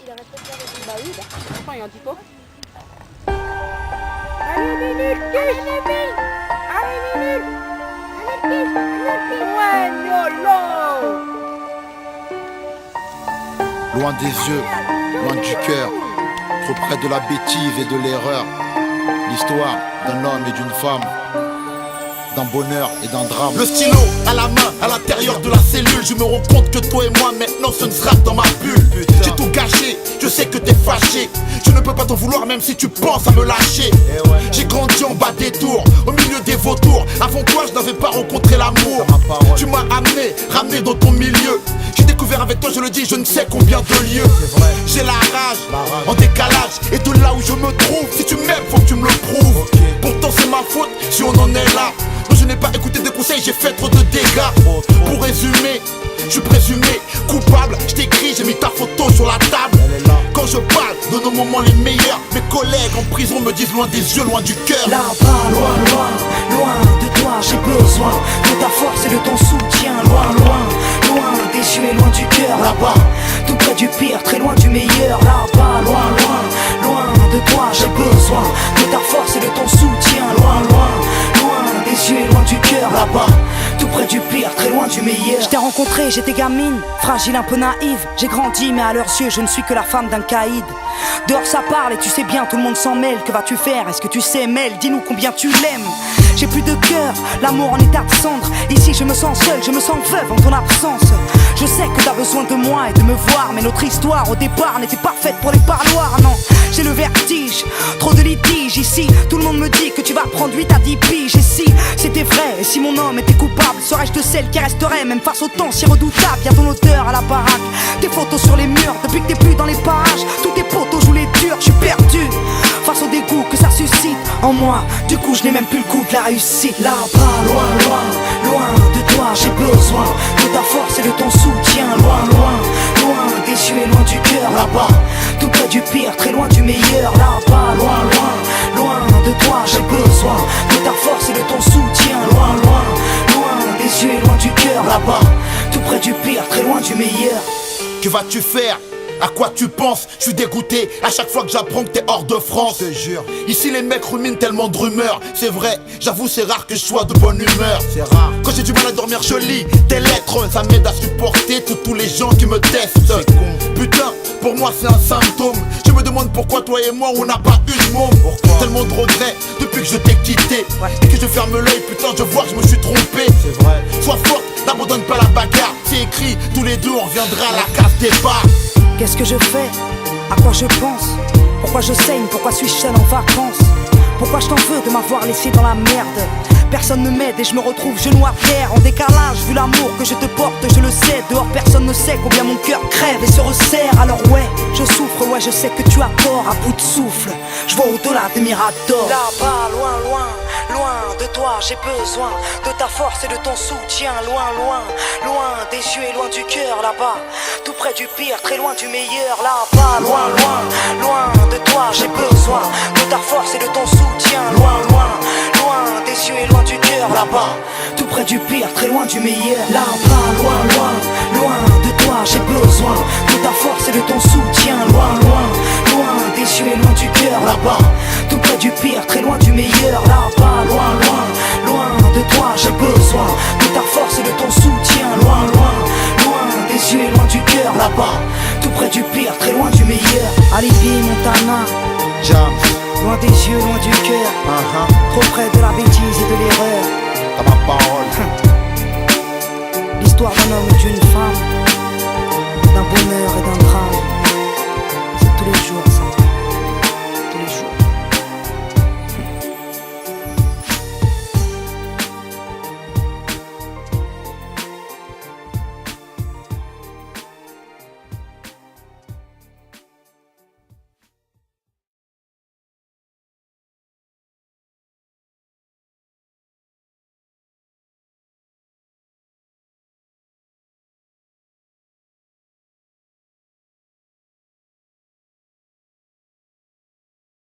Bah oui, bah. Enfin, il y a un typo. Allez, minute, allez, minute. Ouais, YOLO. Loin des yeux, loin du cœur, trop près de la bêtise et de l'erreur. L'histoire d'un homme et d'une femme, d'un bonheur et d'un drame. Le stylo à la main, à l'intérieur de la cellule. Je me rends compte que toi et moi maintenant ce ne sera que dans ma bulle. J'ai tout gâché, je sais que t'es fâché. Je ne peux pas t'en vouloir même si tu penses à me lâcher. J'ai grandi en bas des tours, au milieu des vautours. Avant toi je n'avais pas rencontré l'amour. Tu m'as amené, ramené dans ton milieu. J'ai découvert avec toi, je le dis, je ne sais combien de lieux. J'ai la rage, en décalage. Et de là où je me trouve, si tu m'aimes, faut que tu me le prouves. Pourtant c'est ma faute si on en est là. Non, je n'ai pas écouté des conseils, j'ai fait trop de dégâts. Pour résumer, je suis présumé coupable. Je t'écris, j'ai mis ta photo sur la table. Quand je parle de nos moments les meilleurs, mes collègues en prison me disent loin des yeux, loin du cœur. Là-bas, loin, loin, loin de toi, j'ai besoin de ta force et de ton soutien. Loin, loin, loin des yeux et loin du cœur. Là-bas, tout près du pire, très loin du meilleur. Là-bas, loin, loin, loin de toi, j'ai besoin de ta force et de ton soutien. Loin, loin, loin des yeux et loin du cœur. Là-bas, tout près du pire, très loin du meilleur. Je t'ai rencontré, j'étais gamine, fragile, un peu naïve. J'ai grandi, mais à leurs yeux, je ne suis que la femme d'un caïd. Dehors ça parle et tu sais bien, tout le monde s'en mêle. Que vas-tu faire? Est-ce que tu sais, Mel? Dis-nous combien tu l'aimes. J'ai plus de cœur, l'amour en état de cendre. Ici je me sens seule, je me sens veuve en ton absence. Je sais que t'as besoin de moi et de me voir, mais notre histoire au départ n'était pas faite pour les parloirs. Non, j'ai le vertige, trop de litiges ici. Tout le monde me dit que tu vas prendre 8 à 10 piges. Et si c'était vrai, et si mon homme était coupable, serais-je de celle qui resterait même face au temps si redoutable? Y'a ton odeur à la baraque, tes photos sur les murs. Depuis que t'es plus dans les parages, tous tes potos jouent les durs. Je suis perdu face au dégoût que ça suscite en moi. Du coup je n'ai même plus le goût de la réussite. Là-bas, loin, loin, loin de toi, j'ai besoin de ta force et de ton soutien. Loin, loin, loin des yeux et loin du cœur. Là-bas, tout près du pire, très loin du meilleur. Là-bas, loin, loin, loin de toi, j'ai besoin de ta force et de ton soutien. Loin, loin, loin des yeux et loin du cœur. Là-bas, tout près du pire, très loin du meilleur. Que vas-tu faire? À quoi tu penses? Je suis dégoûté à chaque fois que j'apprends que t'es hors de France. Je te jure. Ici les mecs ruminent tellement de rumeurs. C'est vrai, j'avoue c'est rare que je sois de bonne humeur. C'est rare. Quand j'ai du mal à dormir je lis tes lettres. Ça m'aide à supporter tous les gens qui me testent. C'est con. Putain, pour moi c'est un symptôme. Je me demande pourquoi toi et moi on n'a pas eu de môme. Tellement de regrets depuis que je t'ai quitté. Et que je ferme l'œil, putain je vois que je me suis trompé. C'est vrai. Sois forte, n'abandonne pas la bagarre. C'est écrit, tous les deux on reviendra à la case départ. Qu'est-ce que je fais? À quoi je pense? Pourquoi je saigne? Pourquoi suis-je seul en vacances? Pourquoi je t'en veux de m'avoir laissé dans la merde? Personne ne m'aide et je me retrouve genou à terre. En décalage, vu l'amour que je te porte, je le sais. Dehors personne ne sait combien mon cœur crève et se resserre. Alors ouais, je souffre, ouais je sais que tu as tort. À bout de souffle, je vois au-delà des miradors. Là-bas, loin, loin, loin de toi, j'ai besoin de ta force et de ton soutien. Loin, loin, loin des yeux et loin du cœur. Là-bas, tout près du pire, très loin du meilleur. Là-bas, loin, loin, loin de toi, j'ai besoin de ta force et de ton soutien. Loin, loin, loin des yeux et loin du cœur. Là-bas, tout près du pire, très loin du meilleur. Là-bas, loin, loin, loin de toi, j'ai besoin de ta force et de ton soutien. Loin, loin, loin des yeux et loin du cœur. Là-bas, tout près du pire, très loin du meilleur. Là-bas, loin, loin, loin de toi, j'ai besoin de ta force et de ton soutien. Loin, loin, loin des yeux et loin du cœur. Là-bas, tout près du pire, très loin du meilleur. Alibi, Montana, Jam, loin des yeux, loin du cœur. Trop près de la bêtise et de l'erreur. t'as ma parole. L'histoire d'un homme et d'une femme, d'un bonheur et d'un drame.